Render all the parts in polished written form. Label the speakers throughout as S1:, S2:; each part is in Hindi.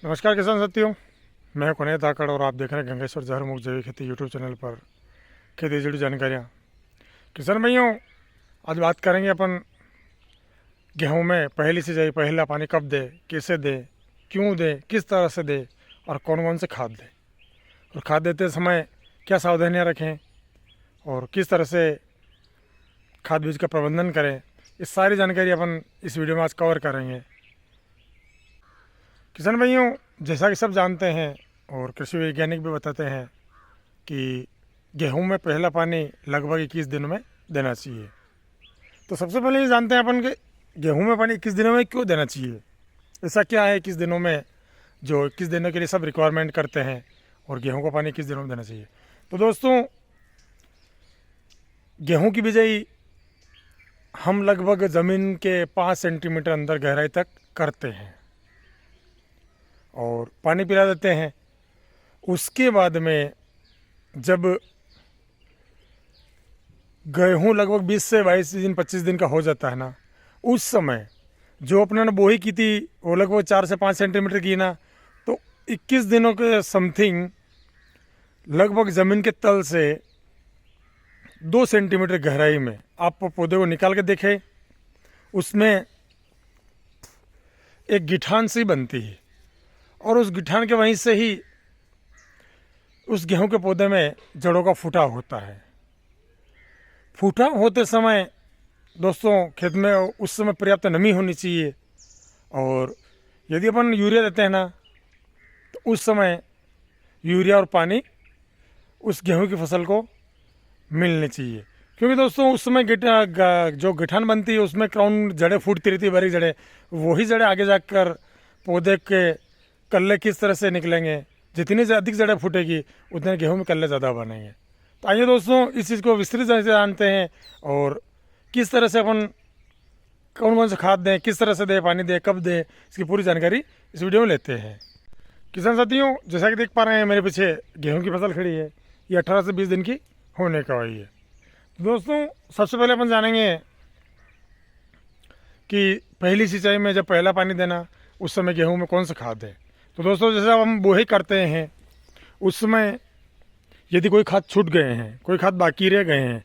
S1: नमस्कार किसान साथियों, मैं कुनैत धाकड़ और आप देख रहे हैं गंगेश्वर जहर मुक्त जैविक खेती यूट्यूब चैनल पर खेती से जुड़ी जानकारियाँ। किसान भाइयों, आज बात करेंगे अपन गेहूं में पहली सिंचाई, पहला पानी कब दे, कैसे दे, क्यों दे, किस तरह से दे और कौन कौन से खाद दे, और खाद देते समय क्या सावधानियाँ रखें और किस तरह से खाद बीज का प्रबंधन करें। ये सारी जानकारी अपन इस वीडियो में आज कवर करेंगे। किसान भाइयों, जैसा कि सब जानते हैं और कृषि वैज्ञानिक भी बताते हैं कि गेहूं में पहला पानी लगभग 21 दिनों में देना चाहिए। तो सबसे पहले ये जानते हैं अपन कि गेहूं में पानी 21 दिनों में क्यों देना चाहिए। ऐसा क्या है 21 दिनों में जो 21 दिनों के लिए सब रिक्वायरमेंट करते हैं और गेहूं को पानी 21 दिनों में देना चाहिए। तो दोस्तों, गेहूँ की बिजाई हम लगभग ज़मीन के 5 सेंटीमीटर अंदर गहराई तक करते हैं और पानी पिला देते हैं। उसके बाद में जब गेहूँ लगभग 20 से 22 दिन 25 दिन का हो जाता है ना, उस समय जो अपने ने बोई की थी वो लगभग 4 से 5 सेंटीमीटर की ना, तो 21 दिनों के समथिंग लगभग ज़मीन के तल से 2 सेंटीमीटर गहराई में आप पौधे को निकाल के देखें, उसमें एक गिठान सी बनती है और उस गिठान के वहीं से ही उस गेहूं के पौधे में जड़ों का फूटा होता है। फूटा होते समय दोस्तों खेत में उस समय पर्याप्त नमी होनी चाहिए, और यदि अपन यूरिया देते हैं ना, तो उस समय यूरिया और पानी उस गेहूं की फसल को मिलने चाहिए। क्योंकि दोस्तों उस समय जो गिठान बनती है उसमें क्राउन जड़ें फूटती रहती है, बारीक जड़ें, वही जड़ें आगे जाकर पौधे के कल्ले किस तरह से निकलेंगे, जितनी अधिक जड़ें फूटेगी उतने गेहूं में कल्ले ज़्यादा बनेंगे। तो आइए दोस्तों इस चीज़ को विस्तृत से जानते हैं और किस तरह से अपन कौन कौन से खाद दें, किस तरह से दें, पानी दें, कब दें, इसकी पूरी जानकारी इस वीडियो में लेते हैं। किसान साथियों, जैसा कि देख पा रहे हैं मेरे पीछे गेहूँ की फसल खड़ी है, ये 18 से 20 दिन की होने का हुई है। दोस्तों सबसे पहले अपन जानेंगे कि पहली सिंचाई में जब पहला पानी देना उस समय गेहूं में कौन सा खाद है। तो दोस्तों जैसे हम बोई करते हैं उस समय यदि कोई खाद छूट गए हैं, कोई खाद बाकी रह गए हैं,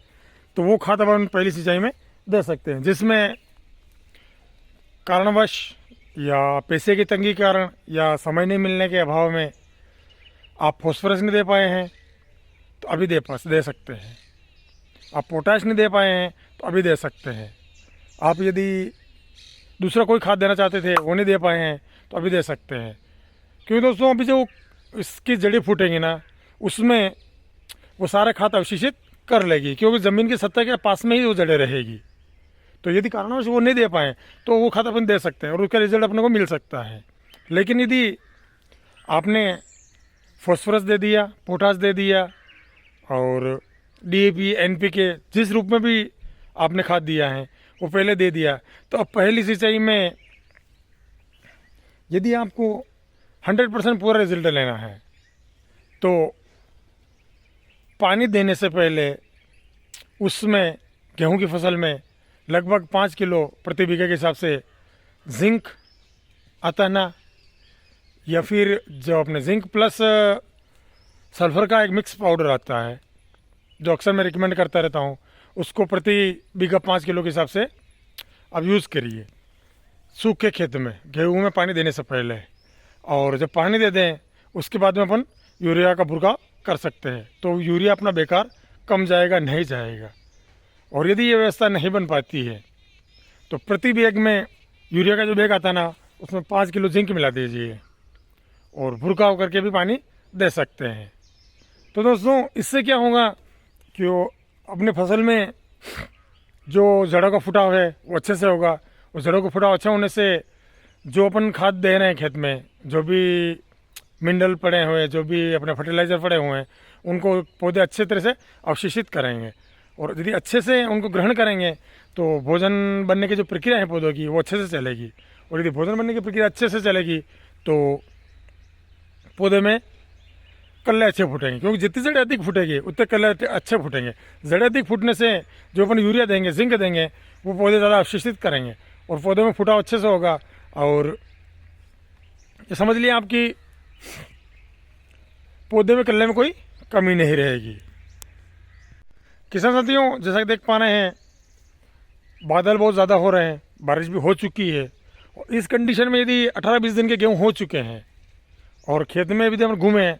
S1: तो वो खाद अपन पहली सिंचाई में दे सकते हैं, जिसमें कारणवश या पैसे की तंगी के कारण या समय नहीं मिलने के अभाव में आप फॉस्फोरस नहीं दे पाए हैं तो अभी दे सकते हैं। आप पोटाश नहीं दे पाए हैं तो अभी दे सकते हैं। आप यदि दूसरा कोई खाद देना चाहते थे वो नहीं दे पाए हैं तो अभी दे सकते हैं। क्योंकि दोस्तों अभी जो इसकी जड़ी फूटेंगी ना, उसमें वो सारे खाद अवशोषित कर लेगी, क्योंकि ज़मीन की सतह के पास में ही वो जड़ें रहेगी। तो यदि कारणवश वो नहीं दे पाए तो वो खाद अपन दे सकते हैं और उसका रिजल्ट अपने को मिल सकता है। लेकिन यदि आपने फॉस्फोरस दे दिया, पोटाश दे दिया और DAP NPK जिस रूप में भी आपने खाद दिया है वो पहले दे दिया, तो अब पहली सिंचाई में यदि आपको 100% पूरा रिजल्ट लेना है तो पानी देने से पहले उसमें गेहूं की फसल में लगभग 5 किलो प्रति बीघे के हिसाब से जिंक आता है ना, या फिर जो अपने जिंक प्लस सल्फ़र का एक मिक्स पाउडर आता है जो अक्सर मैं रिकमेंड करता रहता हूँ, उसको प्रति बीघा 5 किलो के हिसाब से आप यूज़ करिए सूखे खेत में गेहूं में पानी देने से पहले। और जब पानी दे दें उसके बाद में अपन यूरिया का बुरका कर सकते हैं, तो यूरिया अपना बेकार कम जाएगा, नहीं जाएगा। और यदि ये व्यवस्था नहीं बन पाती है तो प्रति बैग में यूरिया का जो बैग आता है ना, उसमें 5 किलो जिंक मिला दीजिए और भुरका करके भी पानी दे सकते हैं। तो दोस्तों इससे क्या होगा कि वो अपने फसल में जो जड़ों का फुटाव है वो अच्छे से होगा। और जड़ों का फुटाव अच्छा होने से जो अपन खाद दे रहे हैं खेत में, जो भी मिनरल पड़े हुए, जो भी अपने फर्टिलाइज़र पड़े हुए हैं, उनको पौधे अच्छे तरह से अवशोषित करेंगे। और यदि अच्छे से उनको ग्रहण करेंगे तो भोजन बनने की जो प्रक्रिया है पौधों की वो अच्छे से चलेगी। और यदि भोजन बनने की प्रक्रिया अच्छे से चलेगी तो पौधे में कल्ले अच्छे फूटेंगे, क्योंकि जितनी जड़ें अधिक फूटेगी उतने कल्ले अच्छे फूटेंगे। जड़ें अधिक फूटने से जो अपन यूरिया देंगे, जिंक देंगे, वो पौधे ज़्यादा अवशोषित करेंगे और पौधे में फुटाव अच्छे से होगा और ये समझ लिया आपकी पौधे में कल्ले में कोई कमी नहीं रहेगी। किसान साथियों, जैसा कि देख पा रहे हैं बादल बहुत ज़्यादा हो रहे हैं, बारिश भी हो चुकी है। और इस कंडीशन में यदि 18-20 दिन के गेहूँ हो चुके हैं और खेत में भी हम घूमें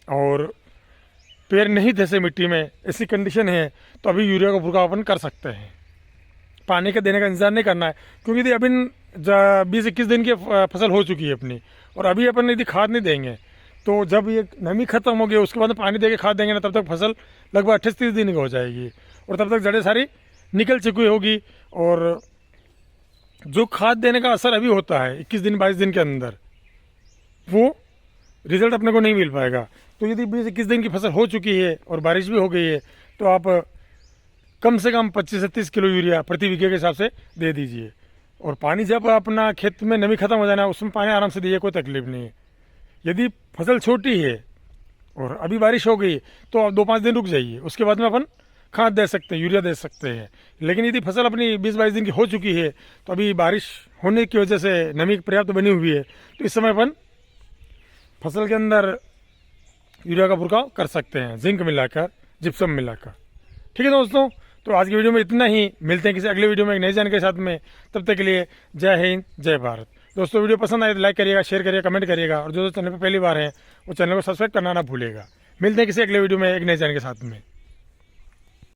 S1: और पैर नहीं धंसे मिट्टी में, ऐसी कंडीशन है तो अभी यूरिया का छिड़काव अपन कर सकते हैं। पानी का देने का इंतजार नहीं करना है, क्योंकि यदि अभी 20-21 दिन की फसल हो चुकी है अपनी और अभी अपन यदि खाद नहीं देंगे तो जब ये नमी खत्म हो गई उसके बाद पानी देके खाद देंगे ना, तब तक फसल लगभग 28-30 दिन की हो जाएगी और तब तक जड़ें सारी निकल चुकी होगी। और जो खाद देने का असर अभी होता है 21 दिन 22 दिन के अंदर, वो रिजल्ट अपने को नहीं मिल पाएगा। तो यदि 20-21 दिन की फसल हो चुकी है और बारिश भी हो गई है तो आप कम से कम 25 से 30 किलो यूरिया प्रति बीघे के हिसाब से दे दीजिए। और पानी जब अपना खेत में नमी खत्म हो जाना उसमें पानी आराम से दीजिए, कोई तकलीफ नहीं है। यदि फसल छोटी है और अभी बारिश हो गई तो आप 2-5 दिन रुक जाइए, उसके बाद में अपन खाद दे सकते हैं, यूरिया दे सकते हैं। लेकिन यदि फसल अपनी 20-22 दिन की हो चुकी है तो अभी बारिश होने की वजह से नमी पर्याप्त बनी हुई है, तो इस समय अपन फसल के अंदर यूरिया का छिड़काव कर सकते हैं, जिंक मिलाकर, जिप्सम मिलाकर। ठीक है दोस्तों, तो आज की वीडियो में इतना ही। मिलते हैं किसी अगले वीडियो में एक नई जानकारी के साथ में। तब तक के लिए जय हिंद, जय भारत। दोस्तों वीडियो पसंद आए तो लाइक करिएगा, शेयर करिएगा, कमेंट करिएगा और जो चैनल पर पहली बार है वो चैनल को सब्सक्राइब करना ना भूलेगा। मिलते हैं किसी अगले वीडियो में एक नई जानकारी के साथ में।